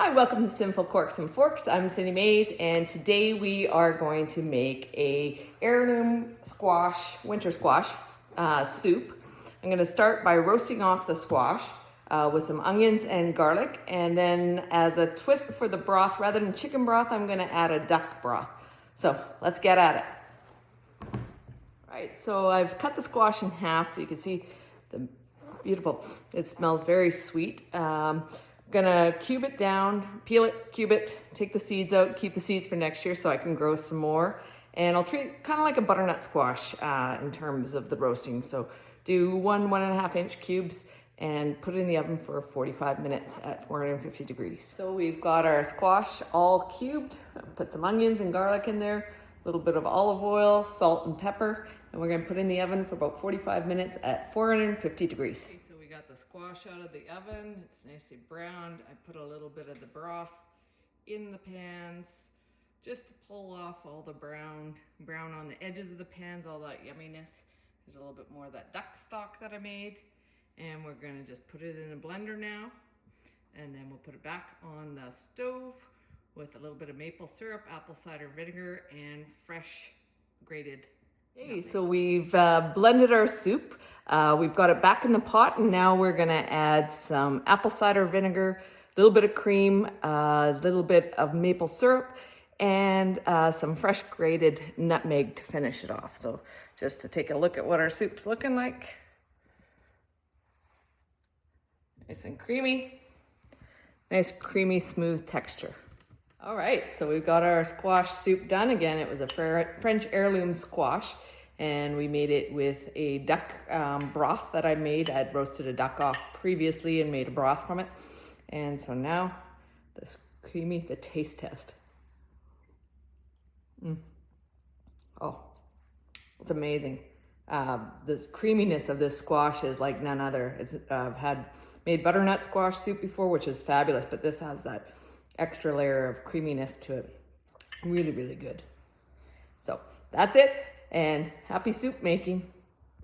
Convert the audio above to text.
Hi, welcome to Sinful Corks and Forks. I'm Cindy Mays, and today we are going to make a heirloom squash, winter squash soup. I'm going to start by roasting off the squash with some onions and garlic, and then as a twist for the broth, rather than chicken broth, I'm going to add a duck broth. So let's get at it. All right, so I've cut the squash in half so you can see the beautiful, it smells very sweet. Gonna cube it down, peel it, cube it, take the seeds out, keep the seeds for next year so I can grow some more. And I'll treat it kind of like a butternut squash in terms of the roasting. So do 1.5 inch cubes and put it in the oven for 45 minutes at 450 degrees. So we've got our squash all cubed, put some onions and garlic in there, a little bit of olive oil, salt and pepper, and we're gonna put it in the oven for about 45 minutes at 450 degrees. Got the squash out of the oven. It's nicely browned. I put a little bit of the broth in the pans just to pull off all the brown on the edges of the pans, all that yumminess. There's a little bit more of that duck stock that I made, and we're going to just put it in a blender now, and then we'll put it back on the stove with a little bit of maple syrup, apple cider vinegar, and fresh grated. Okay, so we've blended our soup. We've got it back in the pot, and now we're gonna add some apple cider vinegar, a little bit of cream, a little bit of maple syrup, and some fresh grated nutmeg to finish it off. So just to take a look at what our soup's looking like. Nice and creamy. Nice creamy, smooth texture. All right, so we've got our squash soup done. Again, it was a French heirloom squash, and we made it with a duck broth that I made. I'd roasted a duck off previously and made a broth from it. And so now this the taste test. Oh, it's amazing. This creaminess of this squash is like none other. I've made butternut squash soup before, which is fabulous, but this has that extra layer of creaminess to it. Really, really good. So that's it, and happy soup making.